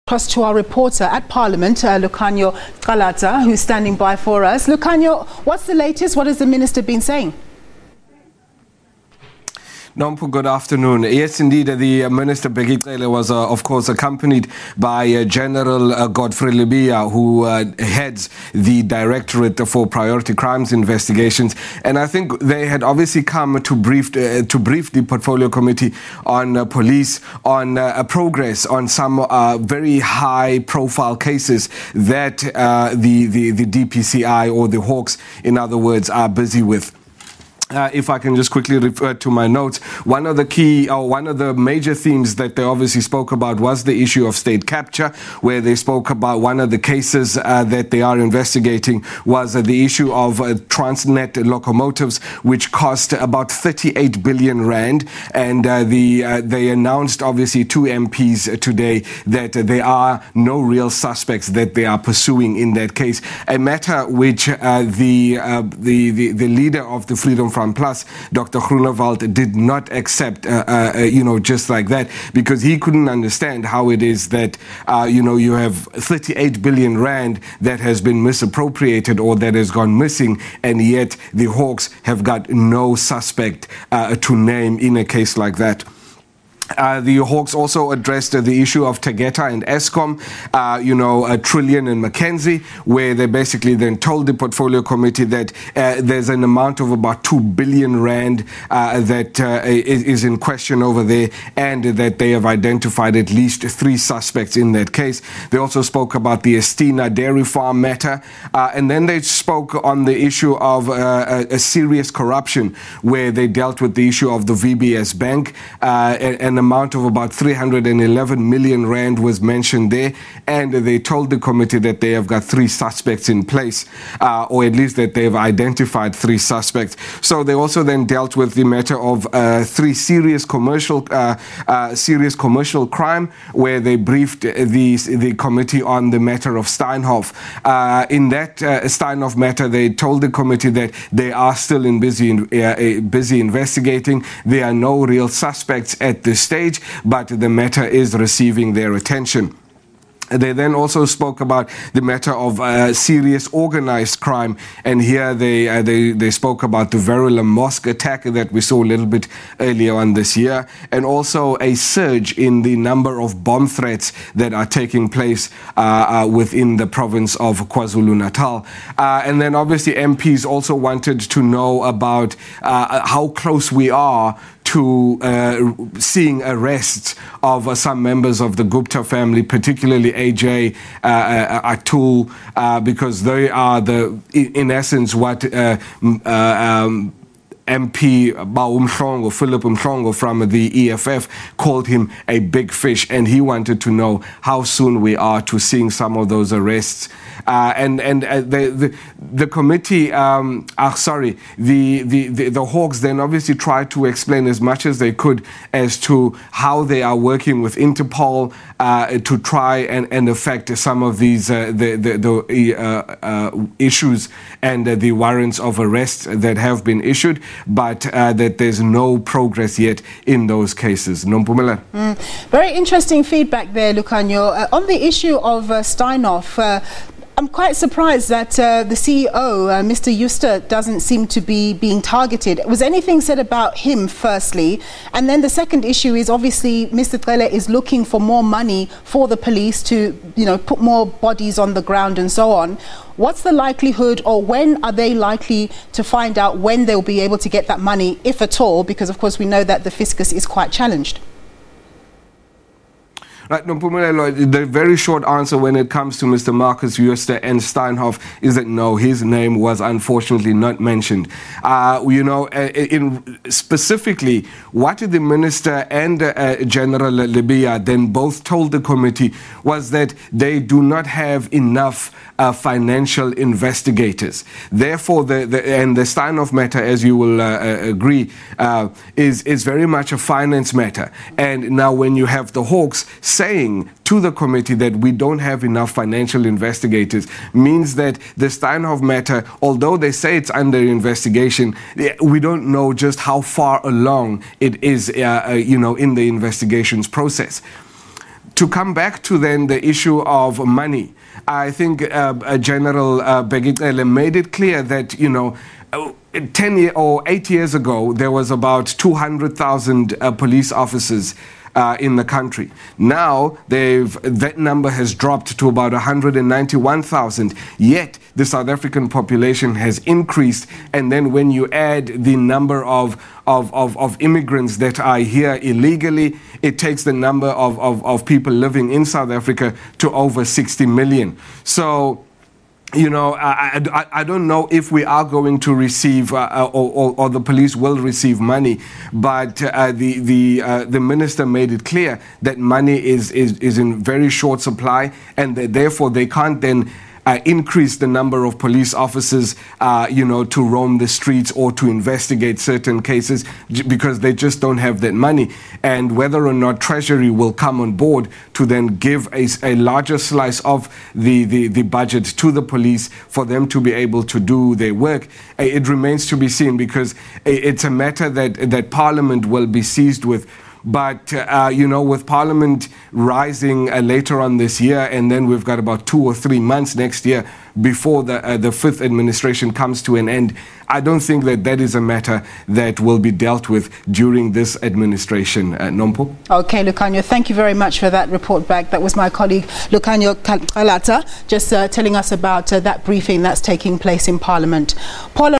Across to our reporter at Parliament, Lukhanyo Calata, who's standing by for us. Lukhanyo, what's the latest? What has the minister been saying? Nompu, good afternoon. Yes, indeed, the Minister Bheki Cele was, of course, accompanied by General Godfrey Lebeya, who heads the Directorate for Priority Crimes Investigations. And I think they had obviously come to brief the Portfolio Committee on police, on progress on some very high-profile cases that the DPCI, or the Hawks, in other words, are busy with. If I can just quickly refer to my notes, one of the major themes that they obviously spoke about was the issue of state capture, where they spoke about one of the cases that they are investigating was the issue of Transnet locomotives, which cost about 38 billion rand. And they announced, obviously, two MPs today that there are no real suspects that they are pursuing in that case, a matter which the leader of the Freedom Front Plus, Dr. Groenewald, did not accept, just like that, because he couldn't understand how it is that, you have 38 billion rand that has been misappropriated or that has gone missing, and yet the Hawks have got no suspect to name in a case like that. The Hawks also addressed the issue of Tegeta and Eskom, Trillion and Mackenzie, where they basically then told the Portfolio Committee that there's an amount of about 2 billion rand that is in question over there, and that they have identified at least 3 suspects in that case. They also spoke about the Estina dairy farm matter, and then they spoke on the issue of a serious corruption, where they dealt with the issue of the VBS Bank, and an amount of about 311 million rand was mentioned there, and they told the committee that they have got 3 suspects in place, or at least that they've identified 3 suspects. So they also then dealt with the matter of 3 serious commercial crime, where they briefed the committee on the matter of Steinhoff. In that Steinhoff matter, they told the committee that they are still busy investigating. There are no real suspects at this stage, but the matter is receiving their attention. They then also spoke about the matter of serious organized crime, and here they spoke about the Verulam Mosque attack that we saw a little bit earlier on this year, and also a surge in the number of bomb threats that are taking place within the province of KwaZulu-Natal. And then obviously MPs also wanted to know about how close we are to seeing arrests of some members of the Gupta family, particularly AJ Atul, because they are in essence what MP Baumhlongo, Philip Mhlongo from the EFF, called him a big fish, and he wanted to know how soon we are to seeing some of those arrests. The committee, the Hawks then obviously tried to explain as much as they could as to how they are working with Interpol to try and affect some of these issues and the warrants of arrest that have been issued, but that there's no progress yet in those cases. Nompumela. Very interesting feedback there, Lukhanyo. On the issue of Steinhoff, I'm quite surprised that the CEO, Mr. Juster, doesn't seem to be being targeted. Was anything said about him, firstly? And then the second issue is, obviously, Mr. Cele is looking for more money for the police to, put more bodies on the ground and so on. What's the likelihood, or when are they likely to find out when they'll be able to get that money, if at all? Because, of course, we know that the fiscus is quite challenged. Right, the very short answer when it comes to Mr. Marcus Juster and Steinhoff is that no, his name was unfortunately not mentioned. Specifically, what the minister and General Lebeya then both told the committee was that they do not have enough financial investigators. Therefore, the Steinhoff matter, as you will agree, is very much a finance matter. And now when you have the Hawks saying to the committee that we don't have enough financial investigators, means that the Steinhoff matter, although they say it's under investigation, we don't know just how far along it is, in the investigations process. to come back to then the issue of money, I think General Bheki Cele made it clear that, 8 years ago, there was about 200,000 police officers in the country. Now, that number has dropped to about 191,000, yet the South African population has increased, and then when you add the number of immigrants that are here illegally, it takes the number of people living in South Africa to over 60 million. So, I don't know if we are going to receive or the police will receive money, but the minister made it clear that money is in very short supply, and that therefore they can't then increase the number of police officers, to roam the streets or to investigate certain cases because they just don't have that money. And whether or not Treasury will come on board to then give a larger slice of the budget to the police for them to be able to do their work, it remains to be seen, because it's a matter that Parliament will be seized with. But, with Parliament rising later on this year, and then we've got about 2 or 3 months next year before the fifth administration comes to an end, I don't think that is a matter that will be dealt with during this administration, Nompo. Okay, Lukhanyo, thank you very much for that report back. That was my colleague Lukhanyo Calata just telling us about that briefing that's taking place in Parliament. Paula